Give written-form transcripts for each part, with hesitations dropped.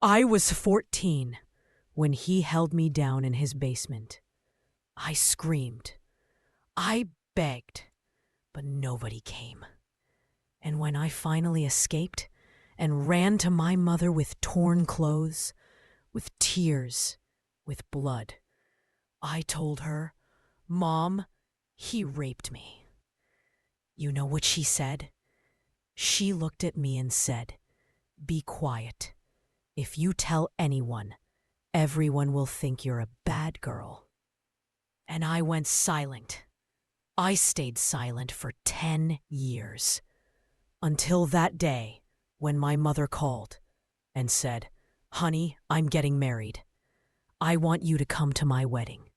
I was 14 when he held me down in his basement. I screamed. I begged, but nobody came. And when I finally escaped and ran to my mother with torn clothes, with tears, with blood, I told her, "Mom, he raped me." You know what she said? She looked at me and said, "Be quiet. If you tell anyone, everyone will think you're a bad girl." And I went silent. I stayed silent for 10 years. Until that day when my mother called and said, "Honey, I'm getting married. I want you to come to my wedding,"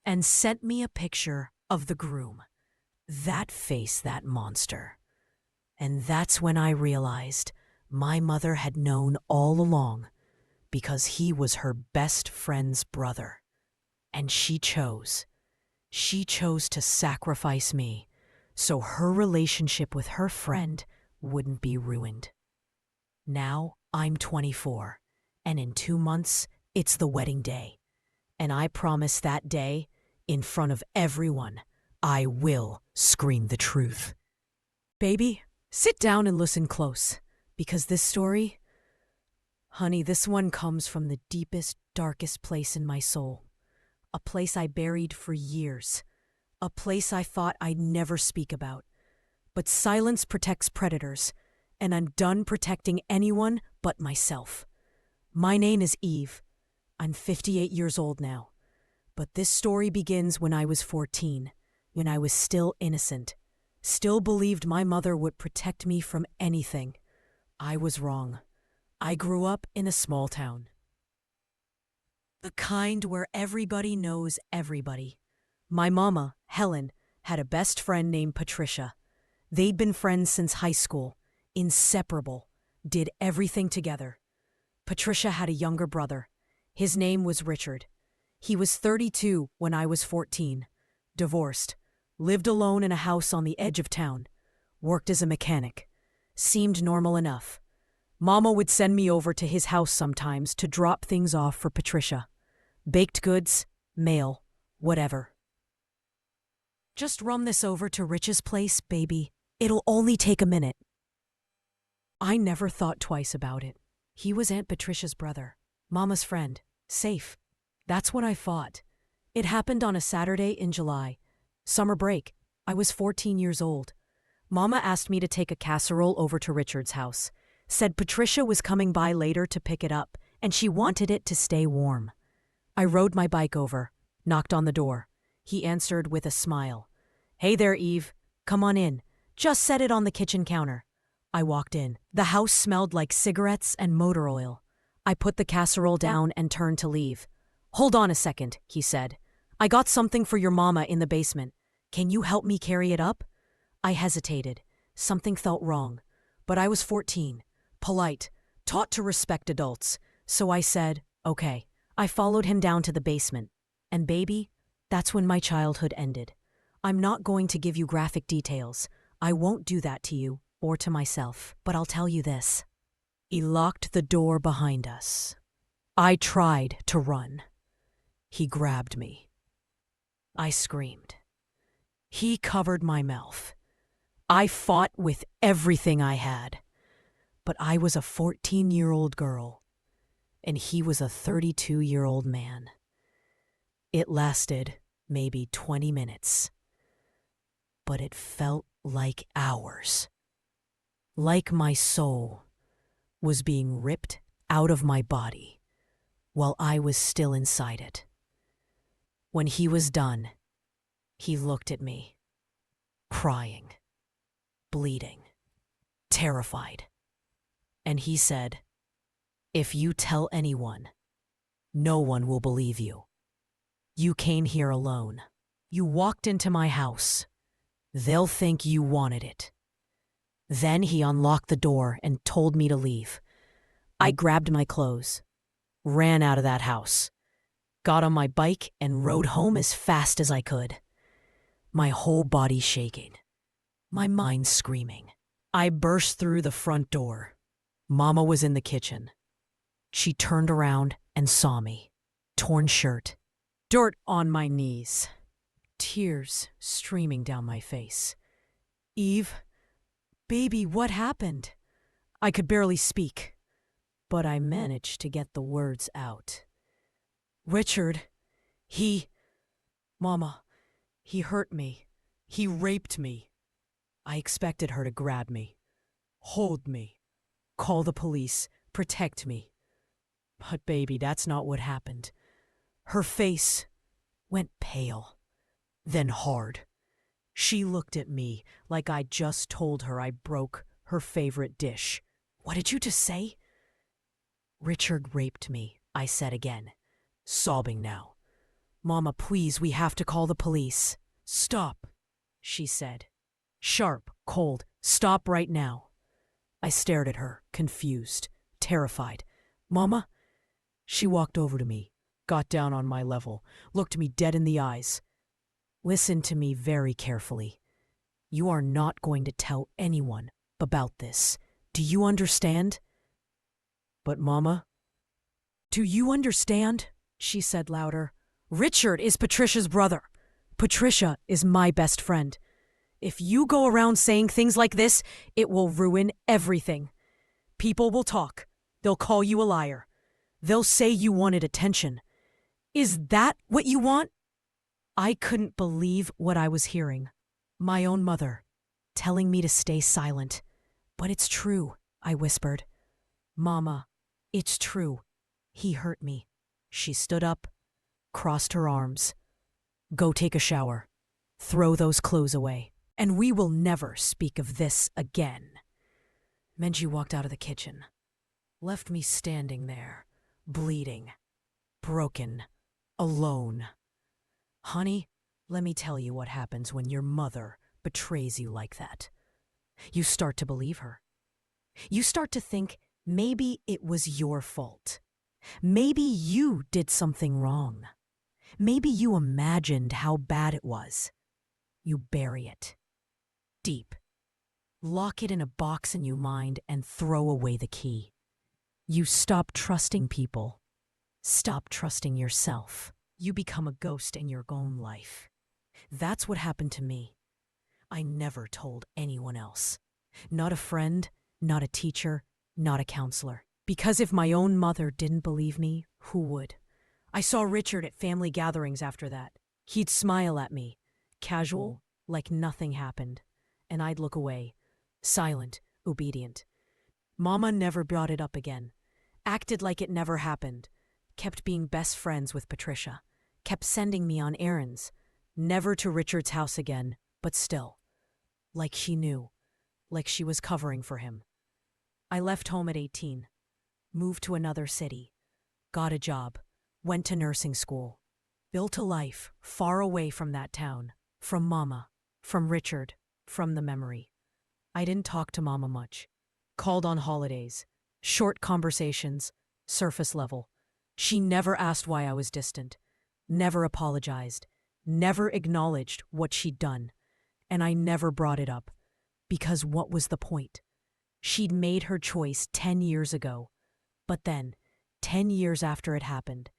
and sent me a picture of the groom. That face, that monster. And that's when I realized my mother had known all along, because he was her best friend's brother. And she chose to sacrifice me so her relationship with her friend wouldn't be ruined. Now I'm 24, and in 2 months, it's the wedding day. And I promise that day, in front of everyone, I will scream the truth. Baby, sit down and listen close, because this story, honey, this one comes from the deepest, darkest place in my soul. A place I buried for years. A place I thought I'd never speak about. But silence protects predators, and I'm done protecting anyone but myself. My name is Eve. I'm 58 years old now. But this story begins when I was 14, when I was still innocent, still believed my mother would protect me from anything. I was wrong. I grew up in a small town. The kind where everybody knows everybody. My mama, Helen, had a best friend named Patricia. They'd been friends since high school, inseparable, did everything together. Patricia had a younger brother. His name was Richard. He was 32 when I was 14, divorced, lived alone in a house on the edge of town, worked as a mechanic. Seemed normal enough. Mama would send me over to his house sometimes to drop things off for Patricia. Baked goods, mail, whatever. "Just run this over to Rich's place, baby. It'll only take a minute." I never thought twice about it. He was Aunt Patricia's brother, Mama's friend, safe. That's what I thought. It happened on a Saturday in July. Summer break. I was 14 years old. Mama asked me to take a casserole over to Richard's house. Said Patricia was coming by later to pick it up, and she wanted it to stay warm. I rode my bike over, knocked on the door. He answered with a smile. "Hey there, Eve. Come on in. Just set it on the kitchen counter." I walked in. The house smelled like cigarettes and motor oil. I put the casserole down and turned to leave. "Hold on a second," he said. "I got something for your mama in the basement. Can you help me carry it up?" I hesitated. Something felt wrong. But I was 14, polite, taught to respect adults. So I said, "Okay." I followed him down to the basement. And baby, that's when my childhood ended. I'm not going to give you graphic details. I won't do that to you or to myself. But I'll tell you this. He locked the door behind us. I tried to run. He grabbed me. I screamed. He covered my mouth. I fought with everything I had. But I was a 14-year-old girl, and he was a 32-year-old man. It lasted maybe 20 minutes, but it felt like hours. Like my soul was being ripped out of my body while I was still inside it. When he was done, he looked at me, crying, bleeding, terrified. And he said, "If you tell anyone, no one will believe you. You came here alone. You walked into my house. They'll think you wanted it." Then he unlocked the door and told me to leave. I grabbed my clothes, ran out of that house, got on my bike and rode home as fast as I could. My whole body shaking, my mind screaming. I burst through the front door. Mama was in the kitchen. She turned around and saw me. Torn shirt, dirt on my knees, tears streaming down my face. Eve, baby, what happened? I could barely speak, but I managed to get the words out. Richard, Mama, he hurt me. He raped me. I expected her to grab me, hold me, call the police, protect me. But baby, that's not what happened. Her face went pale, then hard. She looked at me like I'd just told her I broke her favorite dish. What did you just say? Richard raped me, I said again, sobbing now. Mama, please, we have to call the police. Stop, she said. Sharp, cold, stop right now. I stared at her, confused, terrified. Mama? She walked over to me, got down on my level, looked me dead in the eyes. Listen to me very carefully. You are not going to tell anyone about this. Do you understand? But Mama, do you understand? She said louder. Richard is Patricia's brother. Patricia is my best friend. If you go around saying things like this, it will ruin everything. People will talk. They'll call you a liar. They'll say you wanted attention. Is that what you want? I couldn't believe what I was hearing. My own mother, telling me to stay silent. But it's true, I whispered. Mama, it's true. He hurt me. She stood up, crossed her arms. Go take a shower. Throw those clothes away. And we will never speak of this again. Menji walked out of the kitchen, left me standing there, bleeding, broken, alone. Honey, let me tell you what happens when your mother betrays you like that. You start to believe her. You start to think maybe it was your fault. Maybe you did something wrong. Maybe you imagined how bad it was. You bury it. Deep. Lock it in a box in your mind and throw away the key. You stop trusting people. Stop trusting yourself. You become a ghost in your own life. That's what happened to me. I never told anyone else. Not a friend, not a teacher, not a counselor. Because if my own mother didn't believe me, who would? I saw Richard at family gatherings after that. He'd smile at me, casual, like nothing happened. And I'd look away, silent, obedient. Mama never brought it up again. Acted like it never happened. Kept being best friends with Patricia. Kept sending me on errands. Never to Richard's house again, but still. Like she knew. Like she was covering for him. I left home at 18. Moved to another city. Got a job. Went to nursing school. Built a life far away from that town. From Mama. From Richard. From the memory. I didn't talk to Mama much. Called on holidays. Short conversations. Surface level. She never asked why I was distant. Never apologized. Never acknowledged what she'd done. And I never brought it up. Because what was the point? She'd made her choice 10 years ago. But then, 10 years after it happened,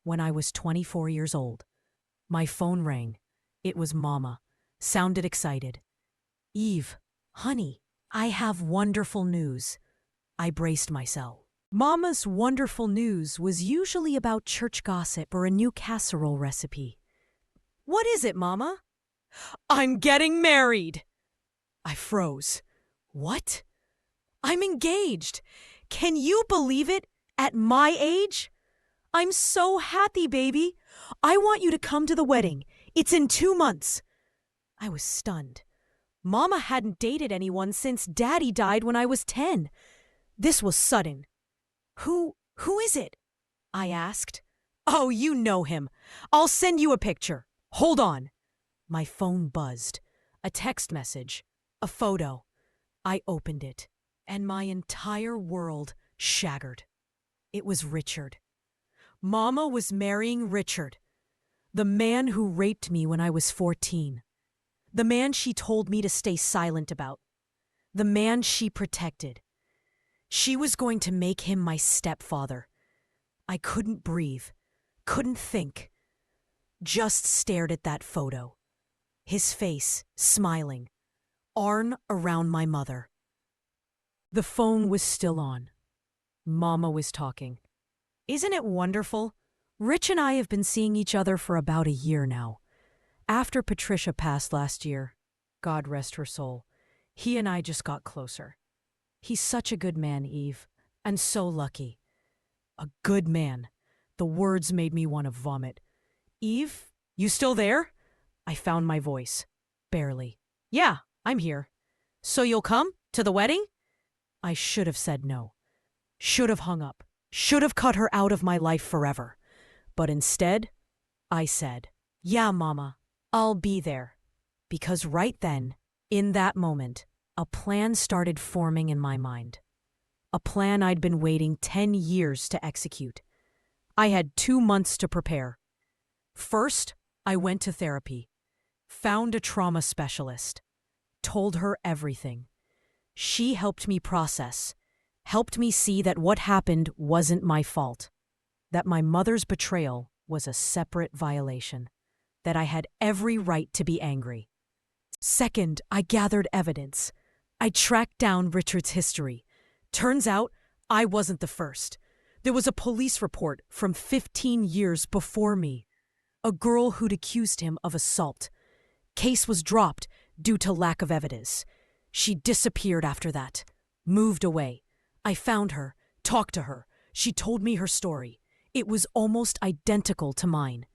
when I was 24 years old, my phone rang. It was Mama. Sounded excited. Eve, honey, I have wonderful news. I braced myself. Mama's wonderful news was usually about church gossip or a new casserole recipe. What is it, Mama? I'm getting married. I froze. What? I'm engaged. Can you believe it? At my age? I'm so happy, baby. I want you to come to the wedding. It's in 2 months. I was stunned. Mama hadn't dated anyone since Daddy died when I was 10. This was sudden. Who is it? I asked. Oh, you know him. I'll send you a picture. Hold on. My phone buzzed. A text message. A photo. I opened it, and my entire world shattered. It was Richard. Mama was marrying Richard, the man who raped me when I was 14. The man she told me to stay silent about. The man she protected. She was going to make him my stepfather, I couldn't breathe, couldn't think, just stared at that photo. His face, smiling, arm around my mother. The phone was still on. Mama was talking. Isn't it wonderful? Rich and I have been seeing each other for about a year now. After Patricia passed last year, God rest her soul, he and I just got closer. He's such a good man, Eve, and so lucky. A good man. The words made me want to vomit. Eve, you still there? I found my voice. Barely. Yeah, I'm here. So you'll come to the wedding? I should have said no. Should have hung up. Should have cut her out of my life forever. But instead, I said, yeah, Mama, I'll be there. Because right then, in that moment, a plan started forming in my mind. A plan I'd been waiting 10 years to execute. I had 2 months to prepare. First, I went to therapy, found a trauma specialist, told her everything. She helped me process, helped me see that what happened wasn't my fault, that my mother's betrayal was a separate violation, that I had every right to be angry. Second, I gathered evidence. I tracked down Richard's history. Turns out, I wasn't the first. There was a police report from 15 years before me. A girl who'd accused him of assault. Case was dropped due to lack of evidence. She disappeared after that. Moved away. I found her, talked to her. She told me her story. It was almost identical to mine.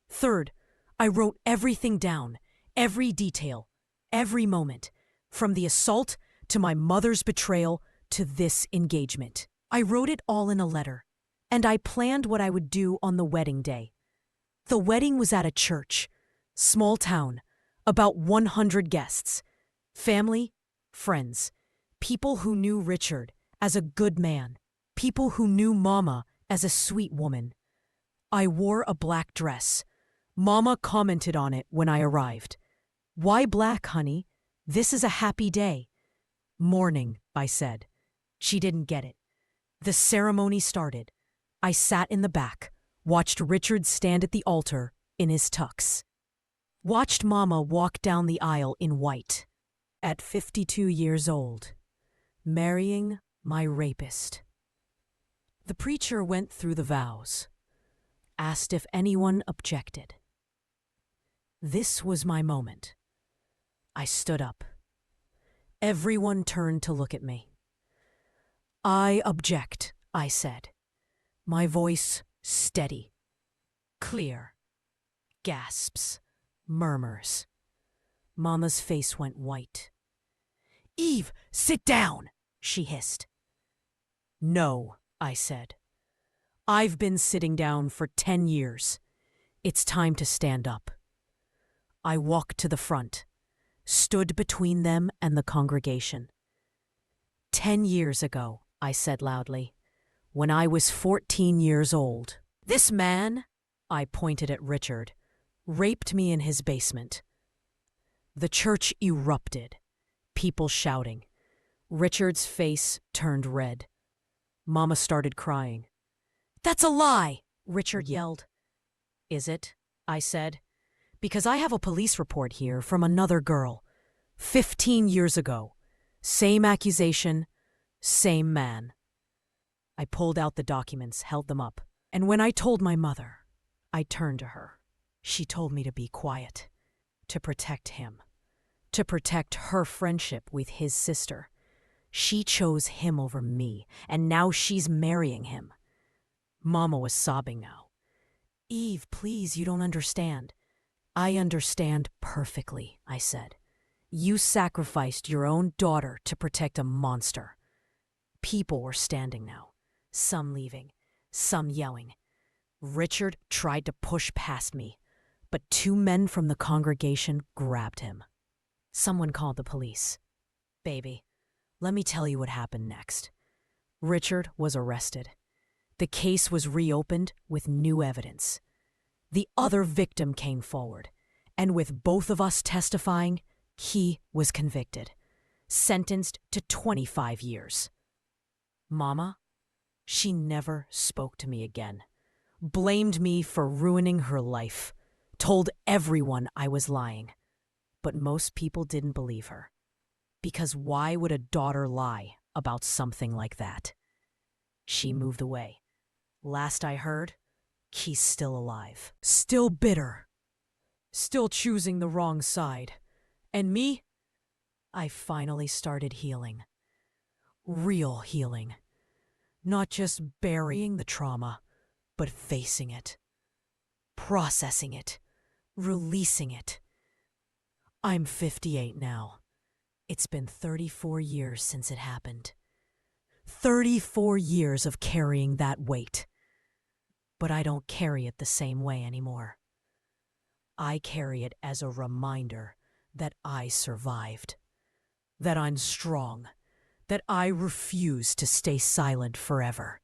Third, I wrote everything down, every detail, every moment, from the assault to my mother's betrayal to this engagement. I wrote it all in a letter, and I planned what I would do on the wedding day. The wedding was at a church, small town, about 100 guests, family, friends, people who knew Richard as a good man, people who knew Mama as a sweet woman. I wore a black dress. Mama commented on it when I arrived. Why black, honey? This is a happy day. Mourning, I said. She didn't get it. The ceremony started. I sat in the back, watched Richard stand at the altar in his tux. Watched Mama walk down the aisle in white. At 52 years old, marrying my rapist. The preacher went through the vows, asked if anyone objected. This was my moment. I stood up. Everyone turned to look at me. I object, I said, my voice steady, clear. Gasps, murmurs. Mama's face went white. Eve, sit down, she hissed. No, I said. I've been sitting down for 10 years. It's time to stand up. I walked to the front, stood between them and the congregation. 10 years ago, I said loudly, when I was 14 years old, this man, I pointed at Richard, raped me in his basement. The church erupted, people shouting. Richard's face turned red. Mama started crying. That's a lie, Richard yelled. Is it? I said. Because I have a police report here from another girl. 15 years ago. Same accusation, same man. I pulled out the documents, held them up. And when I told my mother, I turned to her. She told me to be quiet, to protect him, to protect her friendship with his sister. She chose him over me, and now she's marrying him. Mama was sobbing now. Eve, please, you don't understand. I understand perfectly, I said. You sacrificed your own daughter to protect a monster. People were standing now, some leaving, some yelling. Richard tried to push past me, but 2 men from the congregation grabbed him. Someone called the police. Baby, let me tell you what happened next. Richard was arrested. The case was reopened with new evidence. The other victim came forward, and with both of us testifying, he was convicted, sentenced to 25 years. Mama, she never spoke to me again. blamed me for ruining her life, told everyone I was lying. But most people didn't believe her. Because why would a daughter lie about something like that? She moved away. Last I heard, she's still alive. Still bitter. Still choosing the wrong side. And me? I finally started healing. Real healing. Not just burying the trauma, but facing it. Processing it. Releasing it. I'm 58 now. It's been 34 years since it happened. 34 years of carrying that weight. But I don't carry it the same way anymore. I carry it as a reminder that I survived. That I'm strong. That I refuse to stay silent forever.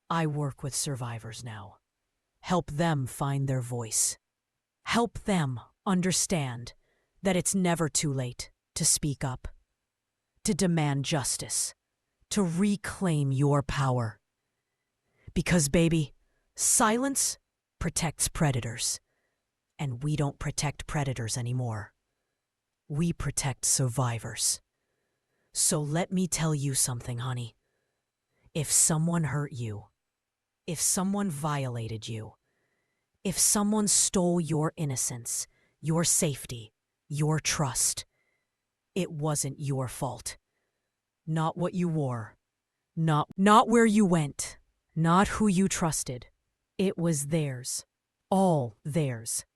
I work with survivors now. Help them find their voice. Help them understand that it's never too late to speak up, to demand justice, to reclaim your power. Because, baby, silence protects predators, and we don't protect predators anymore. We protect survivors. So let me tell you something, honey. If someone hurt you, if someone violated you, if someone stole your innocence, your safety, your trust, it wasn't your fault. Not what you wore. Not where you went. Not who you trusted. It was theirs. All theirs.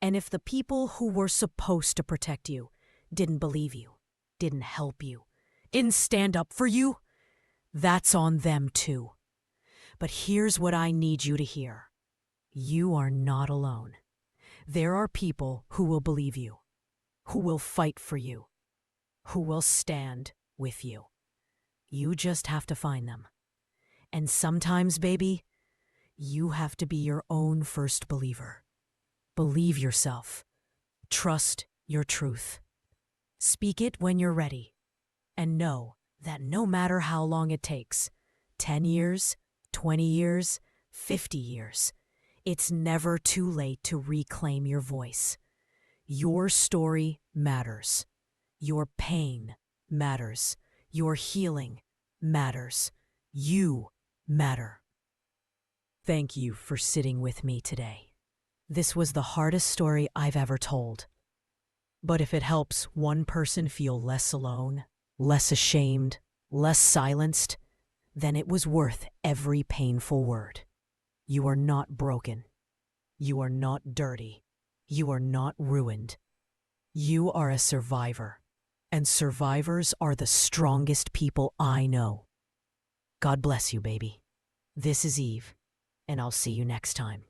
And if the people who were supposed to protect you didn't believe you, didn't help you, didn't stand up for you, that's on them too. But here's what I need you to hear. You are not alone. There are people who will believe you, who will fight for you, who will stand with you. You just have to find them. And sometimes, baby, you have to be your own first believer. Believe yourself. Trust your truth. Speak it when you're ready. And know that no matter how long it takes, 10 years, 20 years, 50 years, it's never too late to reclaim your voice. Your story matters. Your pain matters. Your healing matters. You matter. Thank you for sitting with me today. This was the hardest story I've ever told. But if it helps one person feel less alone, less ashamed, less silenced, then it was worth every painful word. You are not broken. You are not dirty. You are not ruined. You are a survivor, and survivors are the strongest people I know. God bless you, baby. This is Eve, and I'll see you next time.